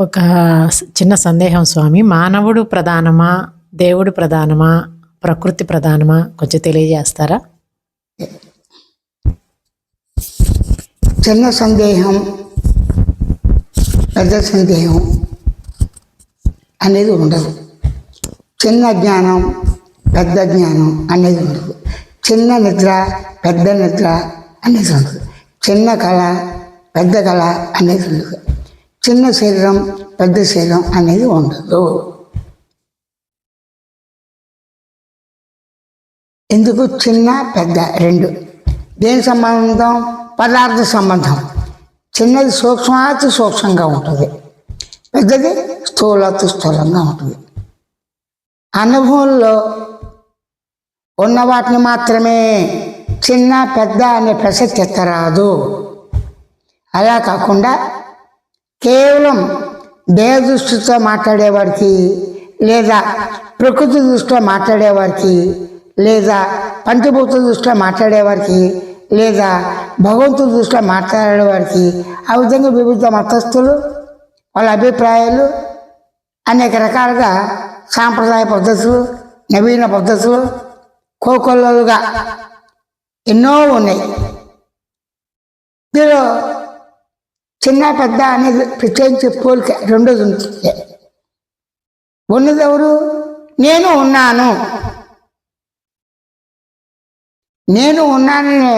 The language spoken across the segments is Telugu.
ఒక చిన్న సందేహం స్వామి. మానవుడు ప్రధానమా? దేవుడు ప్రధానమా? ప్రకృతి ప్రధానమా? కొంచెం తెలియజేస్తారా? చిన్న సందేహం, పెద్ద సందేహం అనేది ఉండదు. చిన్న జ్ఞానం, పెద్ద జ్ఞానం అనేది ఉండదు. చిన్న నిద్ర, పెద్ద నిద్ర అనేది ఉండదు. చిన్న కళ, పెద్ద కళ అనేది ఉండదు. చిన్న శరీరం, పెద్ద శరీరం అనేది ఉండదు. ఎందుకు? చిన్న పెద్ద రెండు. దేని సంబంధం? పదార్థ సంబంధం. చిన్నది సూక్ష్మాతి సూక్ష్మంగా ఉంటుంది, పెద్దది స్థూలాతి స్థూలంగా ఉంటుంది. అనుభవంలో ఉన్న వాటిని మాత్రమే చిన్న పెద్ద అనే ప్రసక్తి ఎత్తరాదు. అలా కాకుండా కేవలం దేహ దృష్టితో మాట్లాడేవారికి, లేదా ప్రకృతి దృష్టిలో మాట్లాడేవారికి, లేదా పంచభూత దృష్టిలో మాట్లాడేవారికి, లేదా భగవంతుడి దృష్టిలో మాట్లాడేవారికి, ఆ విధంగా వివిధ మతస్థులు వాళ్ళ అభిప్రాయాలు అనేక రకాలుగా సాంప్రదాయ పద్ధతులు, నవీన పద్ధతులు కోకొల్లలుగా ఎన్నో ఉన్నాయి. ఇందులో చిన్న పెద్ద అనేది ప్రత్యేకించి పోలిక రెండోది ఉంటుంది. ఉన్నది ఎవరు? నేను ఉన్నాను. నేను ఉన్నాననే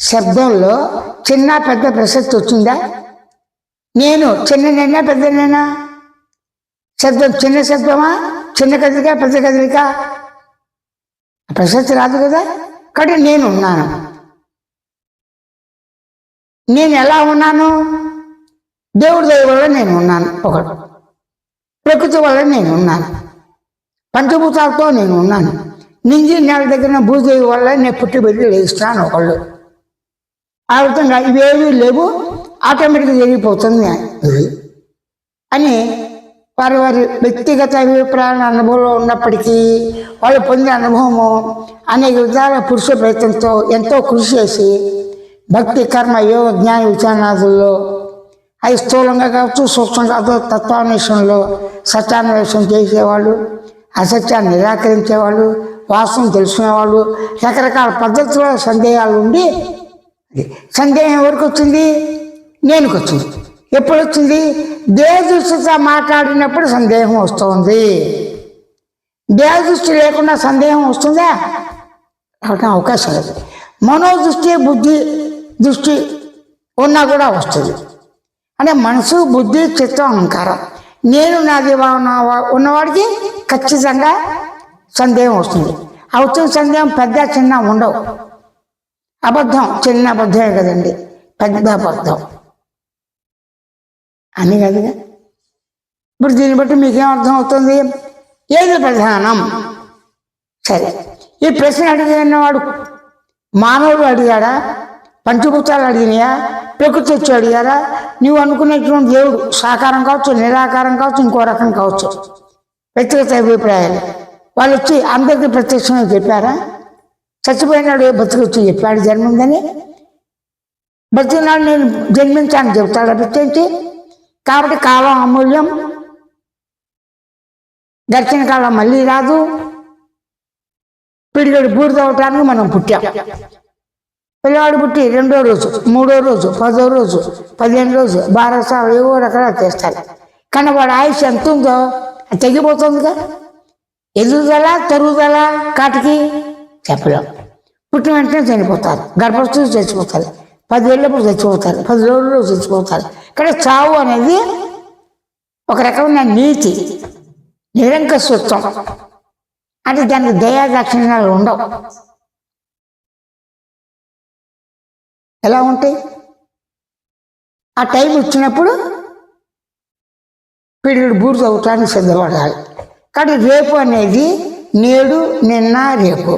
శబ్దంలో చిన్న పెద్ద ప్రసక్తి వచ్చిందా? నేను చిన్ననైనా పెద్దనైనా శబ్దం చిన్న శబ్దమా, చిన్న కదలిక, పెద్ద కదలిక ప్రసక్తి రాదు కదా. కాబట్టి నేను ఉన్నాను. నేను ఎలా ఉన్నాను? దేవుడి దయ వల్ల నేను ఉన్నాను ఒకడు, ప్రకృతి వల్ల నేను ఉన్నాను, పంచభూతాలతో నేను ఉన్నాను, నింజి నేల దగ్గర భూదేవి వల్ల నేను పుట్టి పెట్టి లేస్తాను ఒకళ్ళు. ఆ విధంగా ఇవేవి లేవు, ఆటోమేటిక్గా జరిగిపోతుంది అని వారి వారి వ్యక్తిగత అభిప్రాయాల అనుభవంలో ఉన్నప్పటికీ వాళ్ళు పొందిన అనుభవము అనేక విధాల పురుష ప్రయత్నంతో ఎంతో కృషి చేసి భక్తి, కర్మ, యోగ, జ్ఞాన విచారణాదుల్లో అవి స్థూలంగా కావచ్చు, సూక్ష్మంగా కావచ్చు, తత్వాన్వేషణలో సత్యాన్వేషణ చేసేవాళ్ళు, అసత్యాన్ని నిరాకరించేవాళ్ళు, వాస్తవం తెలుసుకునేవాళ్ళు, రకరకాల పద్ధతుల్లో సందేహాలు ఉండి సందేహం ఎవరికి వచ్చింది? నేనుకి వచ్చింది. ఎప్పుడు వచ్చింది? దేహ దృష్టితో మాట్లాడినప్పుడు సందేహం వస్తుంది. దేహ దృష్టి లేకుండా సందేహం వస్తుందా? రావడం అవకాశం లేదు. మనోదృష్టి, బుద్ధి దృష్టి ఉన్నా కూడా వస్తుంది. అంటే మనసు, బుద్ధి, చిత్తం, అహంకారం నేను నాది ఉన్నవాడికి ఖచ్చితంగా సందేహం వస్తుంది. ఆ వచ్చిన సందేహం పెద్ద చిన్న ఉండవు. అబద్ధం చిన్న అబద్ధమే కదండి, పెద్ద అబద్ధం అని కదగా. ఇప్పుడు దీన్ని బట్టి మీకేం అర్థం అవుతుంది? ఏది ప్రధానం? సరే, ఈ ప్రశ్న అడిగినవాడు మానవుడు అడిగాడా? పంచభూతాలు అడిగినాయా? ప్రకృతి వచ్చి అడిగారా? నువ్వు అనుకునేటువంటి దేవుడు సాకారం కావచ్చు, నిరాకారం కావచ్చు, ఇంకో రకం కావచ్చు, వ్యక్తిగత అభిప్రాయాలు వాళ్ళు వచ్చి అందరికీ ప్రత్యక్షంగా చెప్పారా? చచ్చిపోయినాడు బతికొచ్చి చెప్పాడు జన్మిందని? బతికినాడు నేను జన్మించాను చెప్తాడు ప్రత్యేకించి. కాబట్టి కాలం అమూల్యం, గడిచిన కాలం మళ్ళీ రాదు. పిడిగడు బూడిద అవటానికి మనం పుట్టాం. పిల్లవాడు పుట్టి 2వ రోజు, 3వ రోజు, 10వ రోజు, 15 రోజు, 12 సార్లు ఏవో రకాలు చేస్తారు. కానీ వాడు ఆయుష్ ఎంత ఉందో అది తెగిపోతుందిగా. ఎదుగుదల, తరుగుదల కాటికి చెప్పలేం. పుట్టిన వెంటనే చనిపోతారు, గర్భస్థులు చచ్చిపోతారు, 10 ఏళ్ళప్పుడు చచ్చిపోతారు, 10 రోజుల్లో చచ్చిపోతారు. ఇక్కడ చావు అనేది ఒక రకమైన నీతి, నిరంకుశత్వం. అంటే దానికి దయా దాక్షిణ్యాలు ఉండవు. ఎలా ఉంటాయి? ఆ టైం వచ్చినప్పుడు పిడిగుడు బూడిద అవటానికి సిద్ధపడాలి. కానీ రేపు అనేది నేడు, నిన్న, రేపు.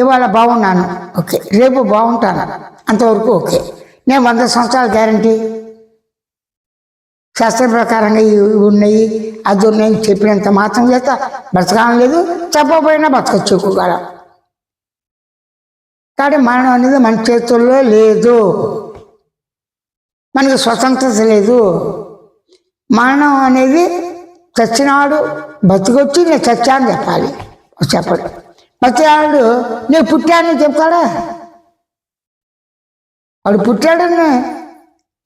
ఇవాళ బాగున్నాను, ఓకే. రేపు బాగుంటాను, అంతవరకు ఓకే. నేను 100 సంవత్సరాల గ్యారంటీ శాస్త్రం ప్రకారంగా ఇవి ఉన్నాయి, అది ఉన్నాయి చెప్పినంత మాత్రం చేత బ్రతకాలం లేదు. చెప్పకపోయినా బతకచ్చు ఎక్కువగా. కాబట్టి మరణం అనేది మన చేతుల్లో లేదు, మనకి స్వతంత్రత లేదు. మరణం అనేది చచ్చినాడు బతికొచ్చి నేను చచ్చా అని చెప్పాలి. చెప్పడు. బతికినాడు నేను పుట్టానని చెప్తాడా? వాడు పుట్టాడని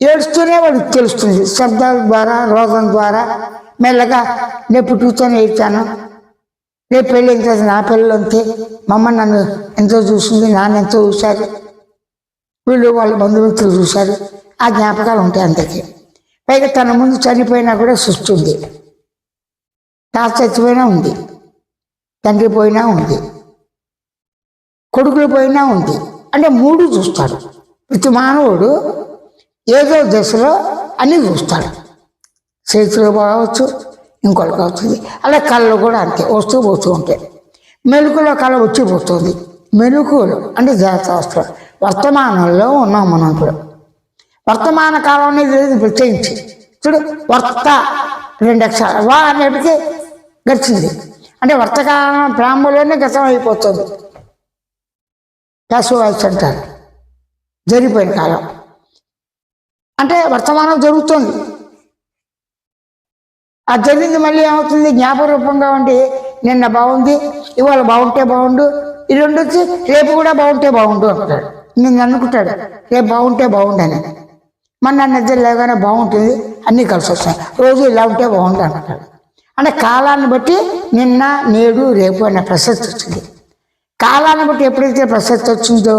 ఏడుస్తూనే వాడికి తెలుస్తుంది. శబ్దాల ద్వారా, రోగం ద్వారా మెల్లగా నేను పుట్టుకతోనే ఏడ్చాను, రేపు పెళ్ళి ఎంత నా పిల్లలు అంతే, మా అమ్మ నన్ను ఎంతో చూసింది, నాన్న ఎంతో చూశారు, వీళ్ళు వాళ్ళ బంధుమిత్రులు చూశారు, ఆ జ్ఞాపకాలు ఉంటాయి అంతకి. పైగా తన ముందు చనిపోయినా కూడా సృష్టి ఉంది. తాత చచ్చిపోయినా ఉంది, తండ్రి పోయినా ఉంది, కొడుకులు పోయినా ఉంది. అంటే మూడు చూస్తాడు. ప్రతి మానవుడు ఏదో దశలో అన్నీ చూస్తాడు. చేతిలో కావచ్చు, ఇంకోటి కావచ్చు. అలా కళ్ళు కూడా అంతే, వస్తూ పోతూ ఉంటాయి. మెలుకులో కళ వచ్చి పోతుంది. మెలుకులు అంటే జాగ్రత్త. వర్తమానంలో ఉన్నాం మనం ఇప్పుడు. వర్తమాన కాలం అనేది లేదు ప్రత్యేకించి. చూడు, వర్త 2 అక్షరాలు వా అనేటికి గడిచింది. అంటే వర్తకాలం ప్రారంభంలోనే గతం అయిపోతుంది. ప్యాసివ్ వాయిస్ అంటారు, జరిగిపోయిన కాలం. అంటే వర్తమానం జరుగుతుంది. ఆ జరిగింది మళ్ళీ ఏమవుతుంది? జ్ఞాపక రూపంగా ఉండి నిన్న బాగుంది, ఇవాళ బాగుంటే బాగుండు, ఈ రెండు వచ్చి రేపు కూడా బాగుంటే బాగుండు అంటాడు. నేను అనుకుంటాడు రేపు బాగుంటే బాగుండని. మన నిద్ర లేగానే బాగుంటుంది, అన్నీ కలిసి వస్తాయి, రోజు ఇలా ఉంటే బాగుండు అంటాడు. అంటే కాలాన్ని బట్టి నిన్న, నేడు, రేపు అనే ప్రసక్తి వచ్చింది. కాలాన్ని బట్టి ఎప్పుడైతే ప్రసక్తి వచ్చిందో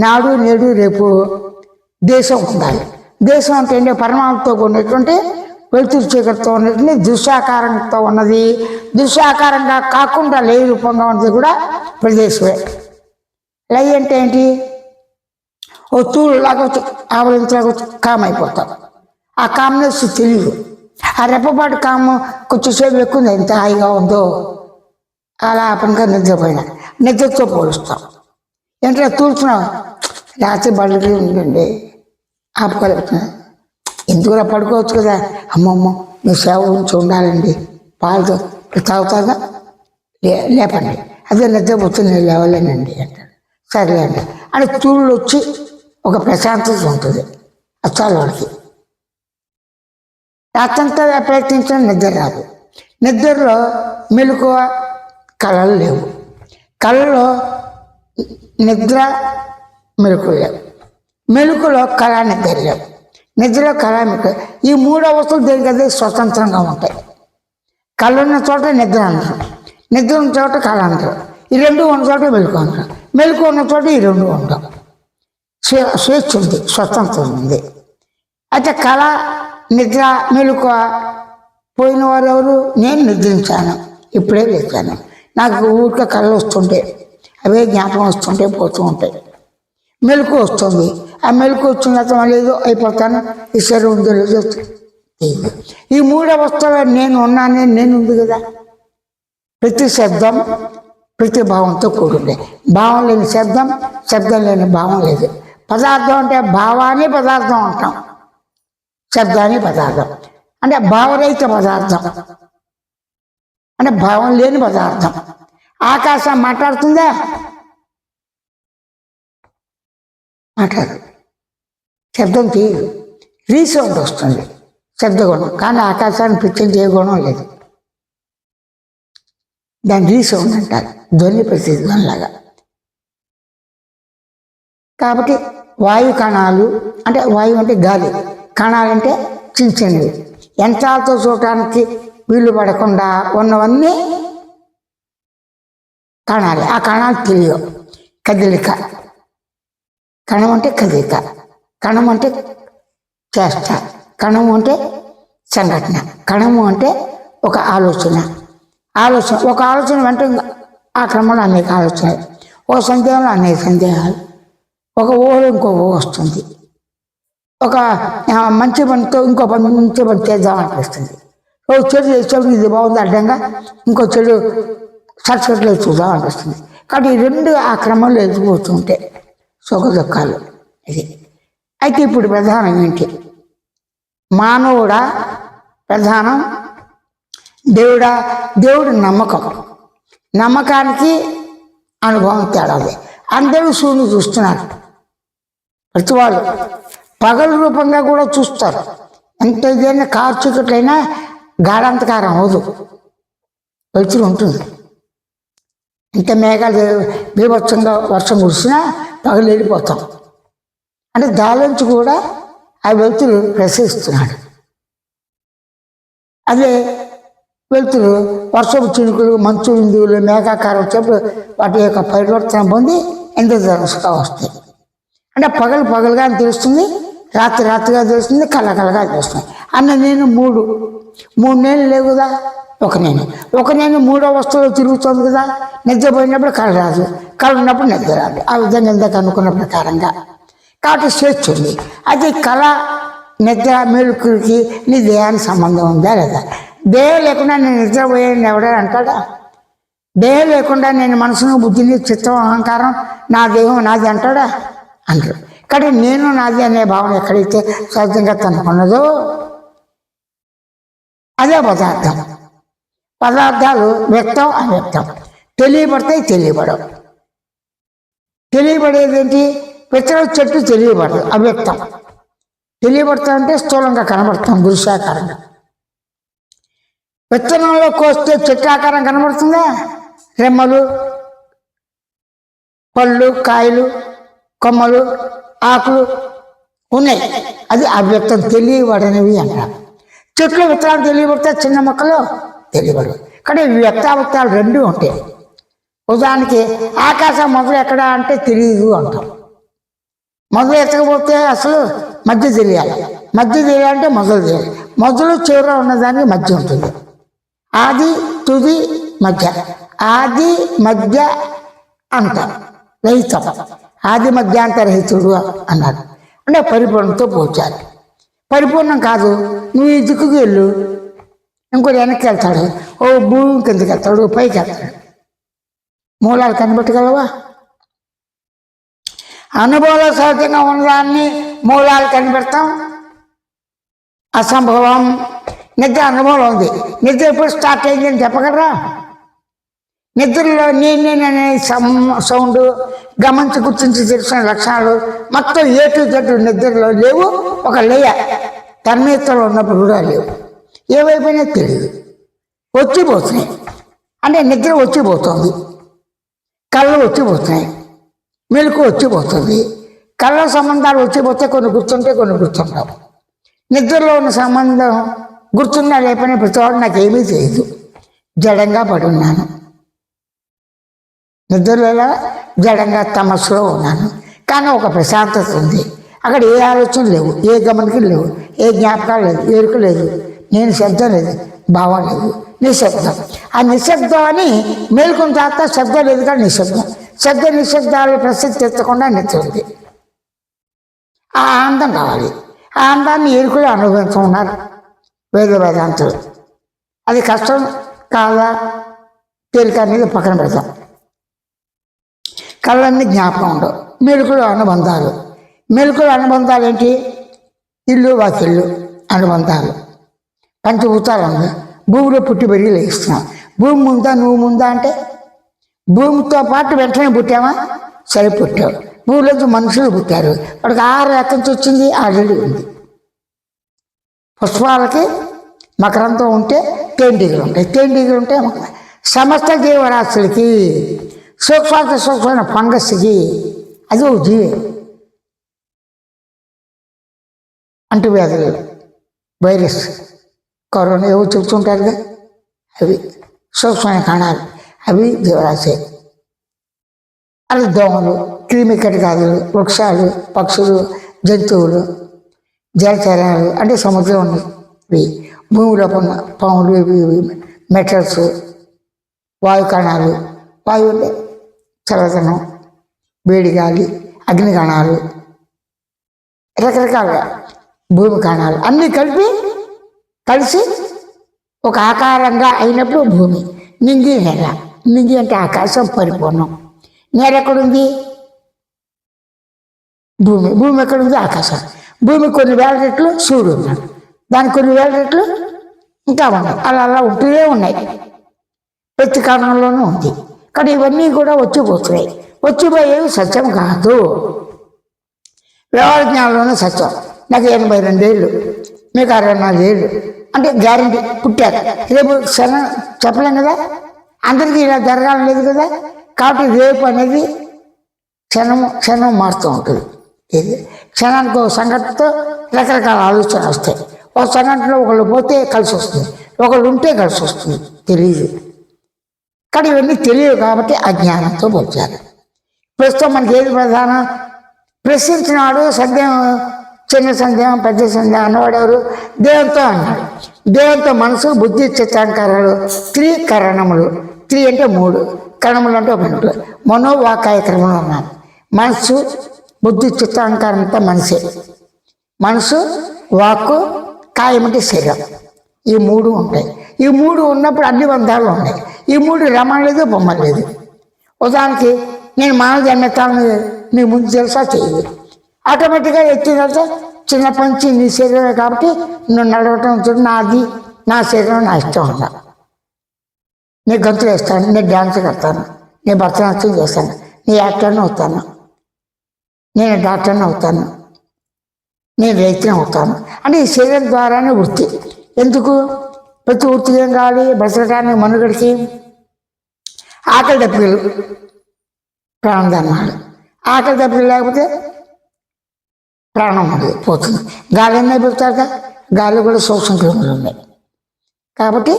నాడు, నేడు, రేపు దేశం ఉండాలి. దేశం అంటే ఏంటంటే పరిమాణంతో ఉన్నటువంటి వెలుతురు చీకటితో ఉన్నటువంటి దుశాకారంతో ఉన్నది, దుశాకారంగా కాకుండా లయ రూపంగా ఉన్నది కూడా ప్రదేశమే. లయ అంటే ఏంటి? ఓ తూలు లాగొచ్చు, ఆవలించలాగొచ్చు, కామ్ అయిపోతాం. ఆ కామ్నెస్ తెలియదు. ఆ రెప్పపాటు కాము కొంచెంసేపు ఎక్కువ ఎంత హాయిగా ఉందో అలా అపనగా నిద్రపోయినా నిద్రతో పోలుస్తాం. ఏంటంటే తూలుతున్నాం, రాత్రి బళ్ళకి ఉండండి ఆపుకోలేకపోతున్నా, ఎందుకులా పడుకోవచ్చు కదా, అమ్మమ్మ మీ సేవ ఉంచి ఉండాలండి, పాలతో తాగుతాగా లేపండి, అదే నిద్రపోతుంది నేను లేవలేనండి అంటాడు. సరేలేండి అని తూళ్ళు వచ్చి ఒక ప్రశాంతత ఉంటుంది. అచ్చాలు వాడికి రాత్రంతా ప్రయత్నించిన నిద్ర రాదు. నిద్రలో మెలకువ కళలు లేవు. కళలో నిద్ర మెలకువ లేవు. మెలకులో కళ నిద్ర లేవు. నిద్రలో కళ మెలకు, ఈ 3 అవస్థలు దేనికదే స్వతంత్రంగా ఉంటాయి. కళ్ళు ఉన్న చోట నిద్ర అంటారు, నిద్ర ఉన్న చోట కళ అంటారు, ఈ 2 ఉన్న చోట మెలకు అంటారు, మెలకు ఉన్న చోట ఈ 2 ఉంటాం. స్వేచ్ఛ ఉంది, స్వతంత్రం ఉంది. అయితే కళ, నిద్ర, మెలకువ పోయిన వారు ఎవరు? నేను నిద్రించాను, ఇప్పుడే లేచాను, నాకు ఊరికే కళ్ళు వస్తుంటే అవే జ్ఞాపకం వస్తుంటే పోతూ ఉంటాయి. మెలకు వస్తుంది, ఆ మెలకు వచ్చిన తర్వాత మళ్ళీ ఏదో అయిపోతాను, ఈ శరీరం ఉందో లేదో ఈ 3 అవస్థలో నేను ఉన్నానే, నేను ఉంది కదా. ప్రతి శబ్దం ప్రతి భావంతో కూడుండే. భావం లేని శబ్దం, శబ్దం లేని భావం లేదు. పదార్థం అంటే భావాన్ని పదార్థం అంటాం, శబ్దాన్ని పదార్థం అంటే భావరహిత పదార్థం, అంటే భావం లేని పదార్థం. ఆకాశం మాట్లాడుతుందా? మాట్లాడు, శబ్దం తీయదు, రీసౌండ్ వస్తుంది, శబ్దగుణం. కానీ ఆకాశాన్ని ప్రత్యేక గుణం లేదు, దాన్ని రీసౌండ్ అంటారు, ధ్వని ప్రతిధ్వనిలాగా. కాబట్టి వాయు కణాలు అంటే వాయువు అంటే గాలి, కణాలంటే చిన్న చిన్నవి, యంత్రాలతో చూడటానికి వీలు పడకుండా ఉన్నవన్నీ కణాలే. ఆ కణాలు తెలియవు. కదలిక, కణం అంటే కదలిక, కణం అంటే చేష్ట, కణము అంటే సంఘటన, కణము అంటే ఒక ఆలోచన. ఒక ఆలోచన వెంట ఆ క్రమంలో అనేక ఆలోచనలు, ఒక సందేహంలో అనేక సందేహాలు, ఒక ఊహలో ఇంకో ఊహ వస్తుంది, ఒక మంచి పనితో ఇంకో మంచి పని చేద్దామనిపిస్తుంది. ఒక చెడు చేసేప్పుడు ఇది బాగుంది అడ్డంగా ఇంకో చెడు సర్టిఫికెట్లో చూద్దామనిపిస్తుంది. కాబట్టి ఈ 2 ఆ క్రమంలో ఎదిగిపోతూ ఉంటాయి, సుఖ దుఃఖాలు. ఇది అయితే ఇప్పుడు ప్రధానం ఏంటి? మానవుడా ప్రధానం, దేవుడా? దేవుడు నమ్మకం. నమ్మకానికి అనుభవం తేడాలి. అందరూ సూర్యుని చూస్తున్నారు, ప్రతి వాళ్ళు పగలు రూపంగా కూడా చూస్తారు. ఎంత ఇదైనా కారు చీకట్లైనా గాఢంతకారం అవదు, వెలుతురు ఉంటుంది. ఇంత మేఘాలు బీభత్సంగా వర్షం కురిసినా పగలు వెళ్ళిపోతాం. అంటే దాలోంచి కూడా ఆ వెలుతురు ప్రసరిస్తున్నాడు. అదే వెలుతురు వర్షపు చినుకులు, మంచు బిందువులు, మేఘాకారం వచ్చేప్పుడు వాటి యొక్క పరివర్తన పొంది ఇంద్రధనుసుగా వస్తాయి. అంటే పగలు పగలుగా తెలుస్తుంది, రాత్రి రాత్రిగా తెలుస్తుంది, కలగా తెలుస్తుంది. అన్న నేను మూడు నేను లేవు కదా, ఒక నేను మూడో వస్తువులో తిరుగుతుంది కదా. నిద్రపోయినప్పుడు కళ రాదు, కళ ఉన్నప్పుడు నిద్ర రాదు. ఆ విధంగా ఇందాక అనుకున్న ప్రకారంగా కాబట్టి స్వేచ్ఛ ఉంది. అది కళ, నిద్ర, మెలుకుకి నీ దేహానికి సంబంధం ఉందా లేదా? దేహం లేకుండా నేను నిద్రపోయాను ఎవడని అంటాడా? దేహం లేకుండా నేను మనసును, బుద్ధిని, చిత్తం, అహంకారం నా దేహం నాది అంటాడా? అంటారు. కానీ నేను నాది అనే భావన ఎక్కడైతే సహజంగా తనకున్నదో అదే పదార్థం. పదార్థాలు వ్యక్తం, అవ్యక్తం, తెలియబడతాయి, తెలియబడవు. తెలియబడేది ఏంటి? విత్తనం చెట్టు తెలియబడదు, అవ్యక్తం. తెలియబడతా అంటే స్థూలంగా కనబడతాం, దృశ్యాకారంగా. విత్తనంలో కోస్తే చెట్టు ఆకారం కనబడుతుందా? రెమ్మలు, పళ్ళు, కాయలు, కొమ్మలు, ఆకులు ఉన్నాయి. అది అవ్యక్తం, తెలియబడనివి అంటారు. చెట్లు విత్తనాలు తెలియబడితే చిన్న మొక్కలు తెలియబడవు. కానీ వ్యక్తావక్తాలు రెండు ఉంటాయి. ఉదాహరణకి ఆకాశం మొదలు ఎక్కడ అంటే తెలియదు అంటాం. మొదలు ఎత్తకపోతే అసలు మధ్య తెలియాలి, మధ్య తెలియాలంటే మొదలు తెలియాలి. మొదలు చివర ఉన్నదానికి మధ్య ఉంటుంది. ఆది, తుది, మధ్య. ఆది మధ్య అంత రహితం, ఆది మధ్యాంతరహితుడు అన్నారు. అంటే పరిపూర్ణంతో పోల్చాలి. పరిపూర్ణం కాదు, నువ్వు ఈ దిక్కుకు వెళ్ళు, ఇంకోటి వెనక్కి వెళ్తాడు, ఓ భూమి కిందకి వెళ్తాడు, పైకి వెళ్తాడు. మూలాలు కనిపెట్టగలవా? అనుభవంలో సహజంగా ఉన్నదాన్ని మూలాలు కనిపెడతాం, అసంభవం. నిద్ర అనుభవంలో ఉంది. నిద్ర ఎప్పుడు స్టార్ట్ అయింది అని చెప్పగలరా? నిద్రలో నేనే సౌండ్ గమనించి గుర్తించి తెలిసిన లక్షణాలు మొత్తం ఏ టు జెడ్ నిద్రలో లేవు. ఒక లేయ తన్మయతలో ఉన్నప్పుడు కూడా లేవు. ఏవైపోయినా తెలియదు, వచ్చిపోతున్నాయి. అంటే నిద్ర వచ్చిపోతుంది, కళ్ళు వచ్చిపోతున్నాయి, మెలకు వచ్చిపోతుంది. కళ్ళ సంబంధాలు వచ్చిపోతే కొన్ని గుర్తుంటే కొన్ని గుర్తుండవు. నిద్రలో ఉన్న సంబంధం గుర్తున్నా లేకపోయినా ప్రతివాడు నాకేమీ తెలియదు, జడంగా పడి ఉన్నాను. నిద్రలో జడంగా తమస్సులో ఉన్నాను. కానీ ఒక ప్రశాంతత ఉంది. అక్కడ ఏ ఆలోచన లేవు, ఏ గమనిక లేవు, ఏ జ్ఞాపకాలు లేదు, ఎరుక లేదు, నేను శబ్దం లేదు, భావం లేదు, నిశ్శబ్దం. ఆ నిశ్శబ్దం అని మేలుకున్న తర్వాత శబ్దం లేదు కానీ నిశ్శబ్దం. శబ్ద నిశ్శబ్దాలు ప్రసిద్ధి ఎత్తకుండా నిద్ర ఉంది. ఆ ఆనందం కావాలి. ఆ ఆనందాన్ని ఎరుకులు అనుభవించుకున్నారు వేదాంతులు. అది కష్టం కాదా తేలిక అనేది పక్కన పెడతాం. కళ్ళన్నీ జ్ఞాపకం ఉండవు. మెలుకులు అనుబంధాలు. మెలుకులు అనుబంధాలు ఏంటి? ఇల్లు వాకిళ్ళు అనుబంధాలు. పంచభూతాలు ఉంది. భూమిలో పుట్టి పెరిగి లేస్తున్నాం. భూమి ముందా నువ్వు ముందా అంటే భూమితో పాటు వెంటనే పుట్టామా? సరే పుట్టావు. భూమిలోంచి మనుషులు పుట్టారు. వాడికి ఆహారం ఎక్కడి నుంచి వచ్చింది? ఆల్రెడీ ఉంది. పుష్పాలకి మకరంతో ఉంటే తేనెటీగలు ఉంటాయి, తేనెటీగలు ఉంటే సమస్త జీవరాశులకి సూక్ష్మమైన ఫంగస్కి అది ఒక జీవి. అంటువ్యాధులు, వైరస్, కరోనా ఏవో చెప్తుంటారుగా, అవి సూక్ష్మమైన కణాలు, అవి జీవరాశి. అది దోమలు, క్రిమి కీటకాదులు, వృక్షాలు, పక్షులు, జంతువులు, జలచరాలు అంటే సముద్రం ఉన్నవి, భూమిలో ఉన్న పాములు, ఇవి మెటల్స్, వాయు కణాలు, వాయువు అంటే చల్లదనం, వేడి గాలి, అగ్ని కణాలు, రకరకాలుగా భూమి కణాలు అన్నీ కలిసి ఒక ఆకారంగా అయినప్పుడు భూమి. నింగి నేల. నింగి అంటే ఆకాశం పరిపూర్ణం. నేల ఎక్కడుంది? భూమి. భూమి ఎక్కడుంది? ఆకాశం. భూమి కొన్ని వేల రెట్లు సూర్యుడు ఉన్నాడు, దానికి కొన్ని వేల రెట్లు ఇంకా ఉన్నాయి. అలా ఉంటూనే ఉన్నాయి, ప్రతి కారణంలోనూ ఉంది. కానీ ఇవన్నీ కూడా వచ్చిపోతున్నాయి. వచ్చిపోయేవి సత్యం కాదు. వ్యవహార జ్ఞానంలోనే సత్యం. నాకు 82 ఏళ్ళు, మీకు 64 ఏళ్ళు అంటే గ్యారంటీ పుట్టారు. రేపు క్షణం చెప్పలేం కదా, అందరికీ ఇలా జరగాలని లేదు కదా. కాబట్టి రేపు అనేది క్షణం మారుతూ ఉంటుంది. ఇది క్షణానికి ఒక సంఘటనతో రకరకాల ఆలోచనలు వస్తాయి. ఒక సంఘటనలో ఒకళ్ళు పోతే కలిసి వస్తుంది, ఒకళ్ళు ఉంటే కలిసి వస్తుంది, తెలియదు. కానీ ఇవన్నీ తెలియదు కాబట్టి అజ్ఞానంతో వచ్చారు. ప్రస్తుతం మనకి ఏది ప్రధానం? ప్రశ్నించినాడు సందేహం, చిన్న సందేహం పెద్ద సందేహం అన్నవాడు ఎవరు? దేవునితో అన్నాడు. దేవునితో మనసు బుద్ధి చిత్తాంకారాలు త్రికరణములు. త్రి అంటే 3, కరణములు అంటే 1. మనోవాకాయ క్రమంలో అన్నాడు. మనసు బుద్ధి చిత్తాంకారం అంతా మనసే. మనసు వాక్కు కాయం అంటే శరీరం. ఈ 3 ఉంటాయి. ఈ 3 ఉన్నప్పుడు అన్ని బంధాలు ఉన్నాయి. ఈ 3 రమణ లేదు, బొమ్మ లేదు. ఉదాహరణకి నేను మానవ జన్మెత్తాను నీ ముందు తెలుసా? చేయదు. ఆటోమేటిక్గా ఎత్తిన తర్వాత చిన్నప్పటి నుంచి నీ శరీరమే కాబట్టి నువ్వు నడవటం చూడు, నాది నా శరీరం నా ఇష్టం ఉన్నా. నేను గంతులు వేస్తాను, నేను డ్యాన్స్ కడతాను, నేను భరతనాట్యం చేస్తాను, నేను యాక్టర్ని అవుతాను, నేను డాక్టర్ని అవుతాను, నేను రైతుని అవుతాను. అంటే ఈ శరీరం ద్వారానే వృత్తి. ఎందుకు? ప్రతి వృత్తికి ఏం కావాలి? బ్రతకడానికి, మనుగడికి ఆకలి దప్పికలు ప్రాణదానాలు. ఆకలి దప్పికలు లేకపోతే ప్రాణం ఉండదు, పోతుంది. గాలి అన్నీ పెడతారు కదా, గాలి కూడా సూక్ష్మ క్రిములు ఉన్నాయి. కాబట్టి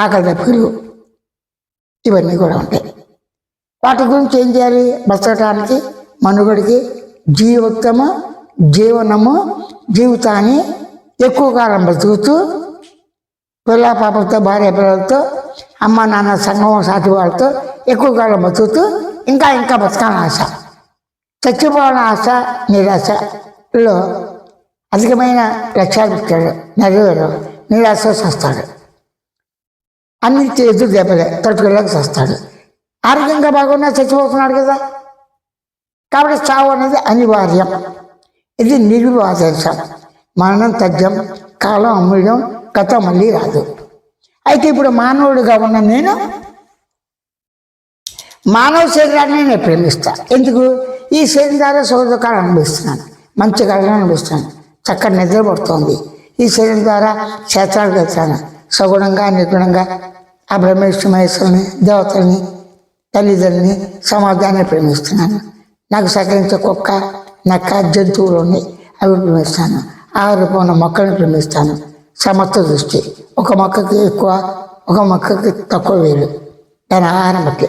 ఆకలి దప్పికలు ఇవన్నీ కూడా ఉంటాయి. వాటి గురించి ఏం చేయాలి? బ్రతకడానికి, మనుగడికి, జీవనము జీవితాన్ని ఎక్కువ కాలం బ్రతుకుతూ పిల్ల పాపలతో, భార్య పిల్లలతో, అమ్మ నాన్న సంగమం సాటి వాళ్ళతో ఎక్కువ కాలం బతుకుతూ ఇంకా బతకాలని ఆశ, చచ్చిపోవాలని ఆశ, నిరాశలో అధికమైన లక్ష్యాలు పెట్టాడు, నెరవేరు నిరాశ వస్తాడు. అన్నింటి ఎదురు దెబ్బలే తట్టుకోలేక వస్తాడు. ఆరోగ్యంగా బాగున్నా చచ్చిపోతున్నాడు కదా. కాబట్టి చావు అనేది అనివార్యం. ఇది నిర్వాదేశం. మరణం తథ్యం, కాలం అమూల్యం, కథ మళ్ళీ రాదు. అయితే ఇప్పుడు మానవుడిగా ఉన్న నేను మానవ శరీరాన్ని నేను ప్రేమిస్తా. ఎందుకు? ఈ శరీరం ద్వారా సుఖదుఖాలు అనుభవిస్తున్నాను, మంచి కళలు అనుభవిస్తున్నాను, చక్కటి నిద్ర పడుతోంది. ఈ శరీరం ద్వారా క్షేత్రాలు వెళ్తాను, సగుణంగా నిర్గుణంగా ఆ బ్రహ్మేశ్వర మహేశ్వరుని, దేవతల్ని, తల్లిదండ్రులని, సమాజాన్ని ప్రేమిస్తున్నాను. నాకు సహకరించే కుక్క, నక్క, జంతువులు ఉన్నాయి, అవి ప్రేమిస్తాను. ఆహారపు ఉన్న మొక్కలను ప్రేమిస్తాను. సమత్వ దృష్టి. ఒక మొక్కకి ఎక్కువ, ఒక మొక్కకి తక్కువ వేలు, దాని ఆహారం బట్టి.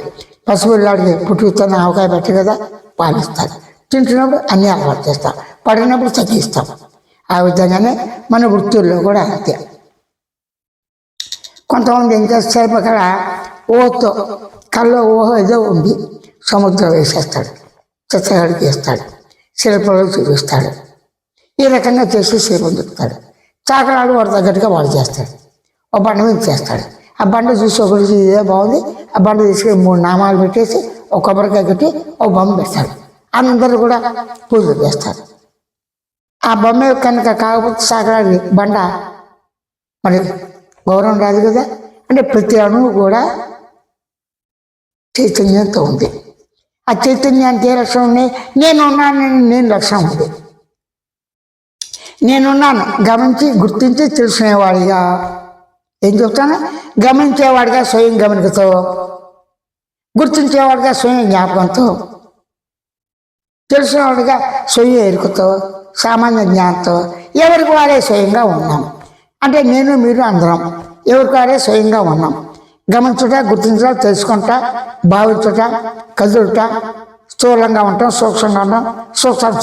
పసిపిల్లాడికి పుట్టుకుతున్న ఆవకాయ బట్టి కదా పాలిస్తాను. తింటున్నప్పుడు అన్నీ అలవాటు చేస్తాం, పడినప్పుడు తగ్గిస్తాం. ఆ విధంగానే మన వృత్తుల్లో కూడా అంతే. కొంతమంది ఏం చేస్తారు? అక్కడ ఊహతో కళ్ళలో ఊహ ఏదో ఉంది, సముద్రం వేసేస్తాడు, చిత్రగాడికి వేస్తాడు, శిల్పంలో చూపిస్తాడు. ఈ రకంగా చేసి శిల్పం చెప్తాడు. చాకలాడు వాడు తగ్గట్టుగా వాడు చేస్తాడు. ఒక బండ మీద చేస్తాడు. ఆ బండ చూసి ఒకటి ఇదే బాగుంది, ఆ బండ తీసుకుని 3 నామాలు పెట్టేసి ఒక కొబ్బరికాయ కట్టి ఒక బొమ్మ పెడతాడు. అందరూ కూడా పూజలు చేస్తారు. ఆ బొమ్మ కనుక కాకపోతే చాకలాడి బండ మరి గౌరవం రాదు కదా. అంటే ప్రతి అణువు కూడా చైతన్యంతో ఉంది. ఆ చైతన్యానికి ఏ లక్షణం ఉన్నాయి? నేను లక్షణం ఉంది. నేనున్నాను గమనించి గుర్తించి తెలుసుకునేవాడిగా. ఏం చెప్తాను? గమనించేవాడిగా స్వయం గమనికతో, గుర్తించేవాడిగా స్వయం జ్ఞాపకంతో, తెలుసుకునేవాడిగా స్వయం ఎరుకతో, సామాన్య జ్ఞానంతో ఎవరికి వారే స్వయంగా ఉన్నాం. అంటే నేను మీరు అందరం ఎవరికి వారే స్వయంగా ఉన్నాం. గమనించుట, గుర్తించుట, తెలుసుకుంటా, భావించుట, కదులుట, స్థూలంగా ఉంటాం, సూక్ష్మంగా ఉంటాం,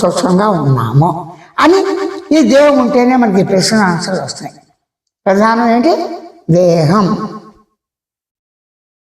సూక్ష్మంగా ఉన్నాము అని ఈ దేహం ఉంటేనే మనకి ప్రశ్న ఆన్సర్లు వస్తున్నాయి. ప్రధానం ఏంటి? దేహం.